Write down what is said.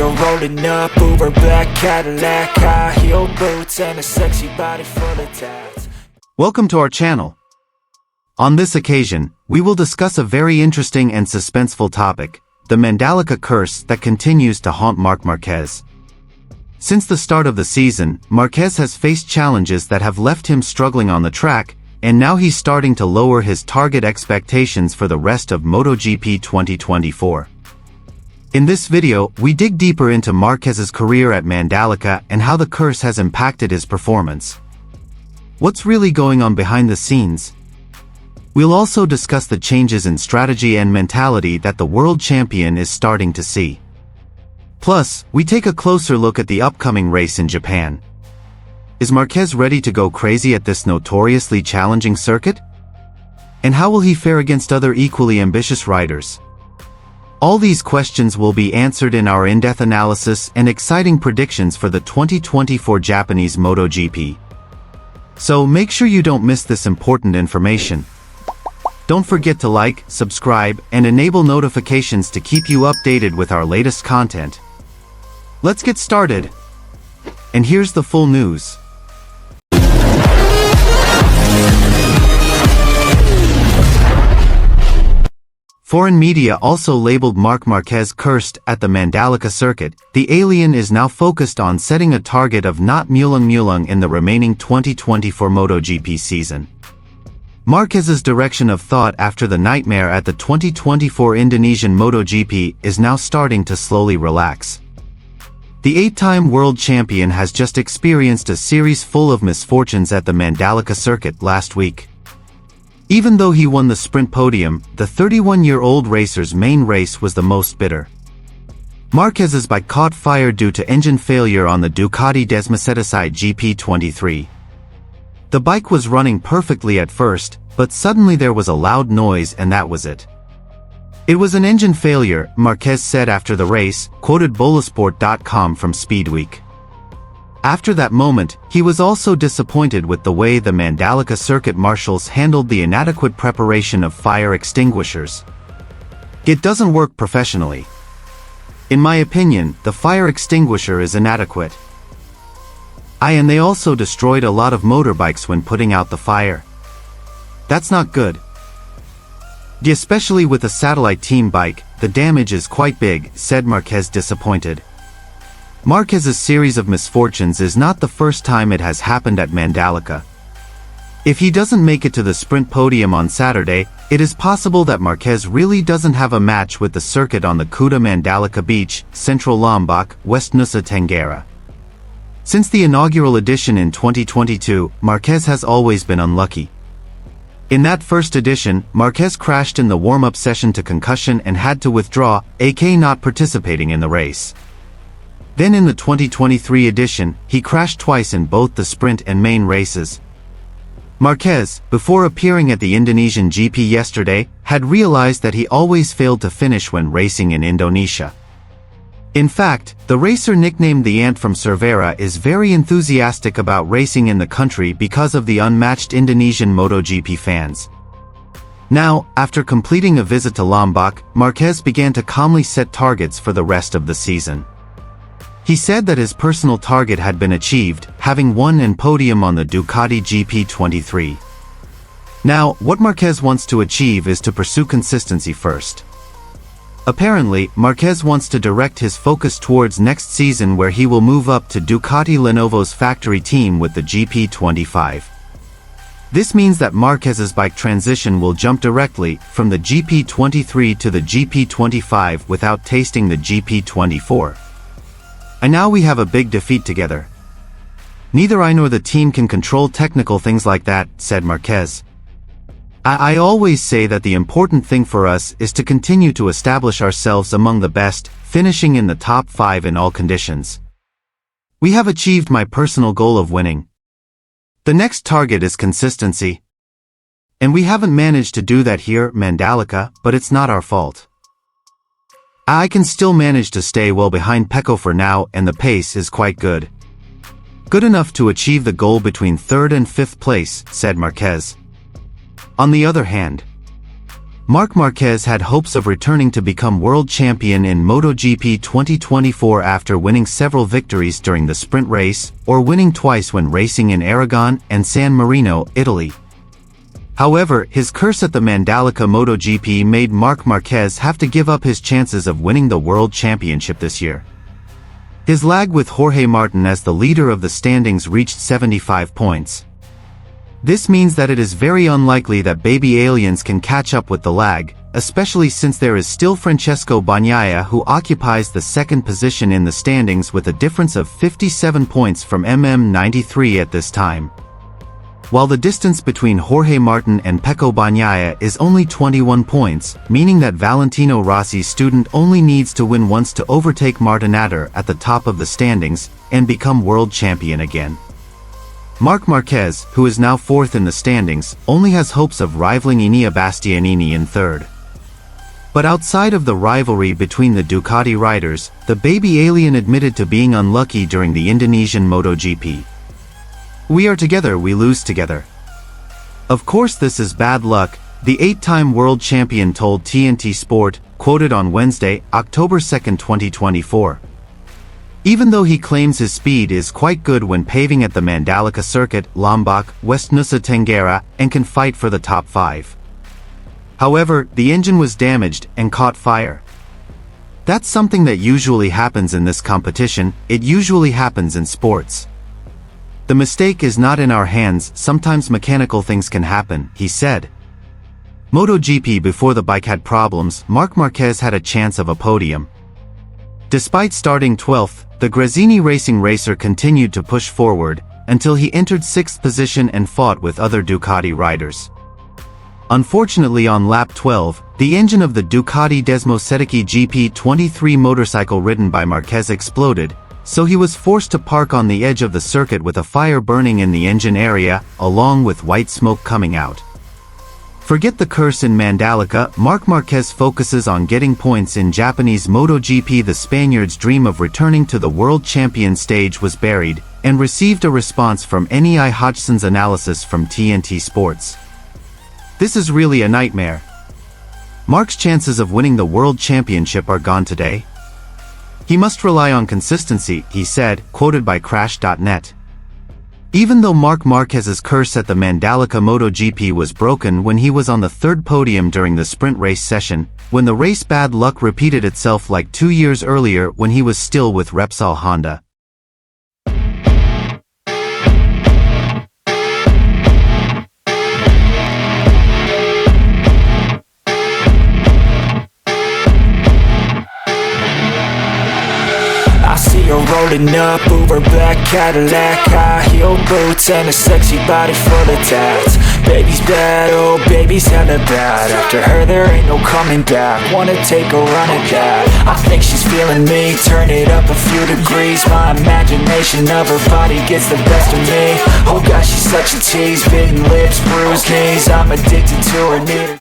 you're rolling up, Uber black Cadillac, high heel boots, and a sexy body full of tats. Welcome to our channel. On this occasion, we will discuss a very interesting and suspenseful topic, the Mandalika curse that continues to haunt Marc Marquez. Since the start of the season, Marquez has faced challenges that have left him struggling on the track, and now he's starting to lower his target expectations for the rest of MotoGP 2024. In this video, we dig deeper into Marquez's career at Mandalika and how the curse has impacted his performance. What's really going on behind the scenes? We'll also discuss the changes in strategy and mentality that the world champion is starting to see. Plus, we take a closer look at the upcoming race in Japan. Is Marquez ready to go crazy at this notoriously challenging circuit? And how will he fare against other equally ambitious riders? All these questions will be answered in our in-depth analysis and exciting predictions for the 2024 Japanese MotoGP. So make sure you don't miss this important information. Don't forget to like, subscribe, and enable notifications to keep you updated with our latest content. Let's get started. And here's the full news. Foreign media also labeled Marc Marquez cursed at the Mandalika circuit. The alien is now focused on setting a target of not mulung in the remaining 2024 MotoGP season. Marquez's direction of thought after the nightmare at the 2024 Indonesian MotoGP is now starting to slowly relax. The eight-time world champion has just experienced a series full of misfortunes at the Mandalika circuit last week. Even though he won the sprint podium, the 31-year-old racer's main race was the most bitter. Marquez's bike caught fire due to engine failure on the Ducati unsatisfied GP23. The bike was running perfectly at first, but suddenly there was a loud noise and that was it. It was an engine failure, Marquez said after the race, quoted bolasport.com from Speedweek. After that moment, he was also disappointed with the way the Mandalika circuit marshals handled the inadequate preparation of fire extinguishers. It doesn't work professionally. In my opinion, the fire extinguisher is inadequate. And they also destroyed a lot of motorbikes when putting out the fire. That's not good. Especially with a satellite team bike, the damage is quite big, said Marquez, disappointed. Marquez's series of misfortunes is not the first time it has happened at Mandalika. If he doesn't make it to the sprint podium on Saturday, it is possible that Marquez really doesn't have a match with the circuit on the Kuta Mandalika Beach, Central Lombok, West Nusa Tenggara. Since the inaugural edition in 2022, Marquez has always been unlucky. In that first edition, Marquez crashed in the warm-up session to concussion and had to withdraw, aka not participating in the race. Then in the 2023 edition, he crashed twice in both the sprint and main races. Marquez, before appearing at the Indonesian GP yesterday, had realized that he always failed to finish when racing in Indonesia. In fact, the racer nicknamed the Ant from Cervera is very enthusiastic about racing in the country because of the unmatched Indonesian MotoGP fans. Now, after completing a visit to Lombok, Marquez began to calmly set targets for the rest of the season. He said that his personal target had been achieved, having won and podium on the Ducati GP23. Now, what Marquez wants to achieve is to pursue consistency first. Apparently, Marquez wants to direct his focus towards next season where he will move up to Ducati Lenovo's factory team with the GP25. This means that Marquez's bike transition will jump directly from the GP23 to the GP25 without tasting the GP24. And now we have a big defeat together. Neither I nor the team can control technical things like that, said Marquez. I always say that the important thing for us is to continue to establish ourselves among the best, finishing in the top 5 in all conditions. We have achieved my personal goal of winning. The next target is consistency. And we haven't managed to do that here, Mandalika, but it's not our fault. I can still manage to stay well behind Pecco for now and the pace is quite good. Good enough to achieve the goal between 3rd and 5th place, said Marquez. On the other hand, Marc Marquez had hopes of returning to become world champion in MotoGP 2024 after winning several victories during the sprint race, or winning twice when racing in Aragon and San Marino, Italy. However, his curse at the Mandalika MotoGP made Marc Marquez have to give up his chances of winning the world championship this year. His lag with Jorge Martin as the leader of the standings reached 75 points. This means that it is very unlikely that baby aliens can catch up with the lag, especially since there is still Francesco Bagnaia who occupies the second position in the standings with a difference of 57 points from MM93 at this time. While the distance between Jorge Martin and Pecco Bagnaia is only 21 points, meaning that Valentino Rossi's student only needs to win once to overtake Martinator at the top of the standings and become world champion again. Marc Marquez, who is now fourth in the standings, only has hopes of rivaling Enea Bastianini in third. But outside of the rivalry between the Ducati riders, the baby alien admitted to being unlucky during the Indonesian MotoGP. "We are together, we lose together. Of course this is bad luck," the 8-time world champion told TNT Sport, quoted on Wednesday, October 2, 2024. Even though he claims his speed is quite good when paving at the Mandalika circuit, Lombok, West Nusa Tenggara, and can fight for the top 5. However, the engine was damaged and caught fire. That's something that usually happens in this competition, it usually happens in sports. The mistake is not in our hands, sometimes mechanical things can happen, he said. MotoGP before the bike had problems, Marc Marquez had a chance of a podium. Despite starting 12th, the Gresini Racing racer continued to push forward, until he entered 6th position and fought with other Ducati riders. Unfortunately on lap 12, the engine of the Ducati Desmosedici GP23 motorcycle ridden by Marquez exploded, so he was forced to park on the edge of the circuit with a fire burning in the engine area, along with white smoke coming out. Forget the curse in Mandalika, Marc Marquez focuses on getting points in Japanese MotoGP. The Spaniard's dream of returning to the world champion stage was buried, and received a response from Nei Hodgson's analysis from TNT Sports. "This is really a nightmare. Marc's chances of winning the world championship are gone today. He must rely on consistency," he said, quoted by Crash.net. Even though Marc Marquez's curse at the Mandalika MotoGP was broken when he was on the third podium during the sprint race session, when the race bad luck repeated itself like 2 years earlier when he was still with Repsol Honda. Rolling up, Uber black Cadillac, high heel boots and a sexy body full of tats. Baby's bad, oh baby's hella bad. After her there ain't no coming back. Wanna take a run at that. I think she's feeling me, turn it up a few degrees. My imagination of her body gets the best of me. Oh gosh, she's such a tease, bitten lips, bruised knees. I'm addicted to her, need her.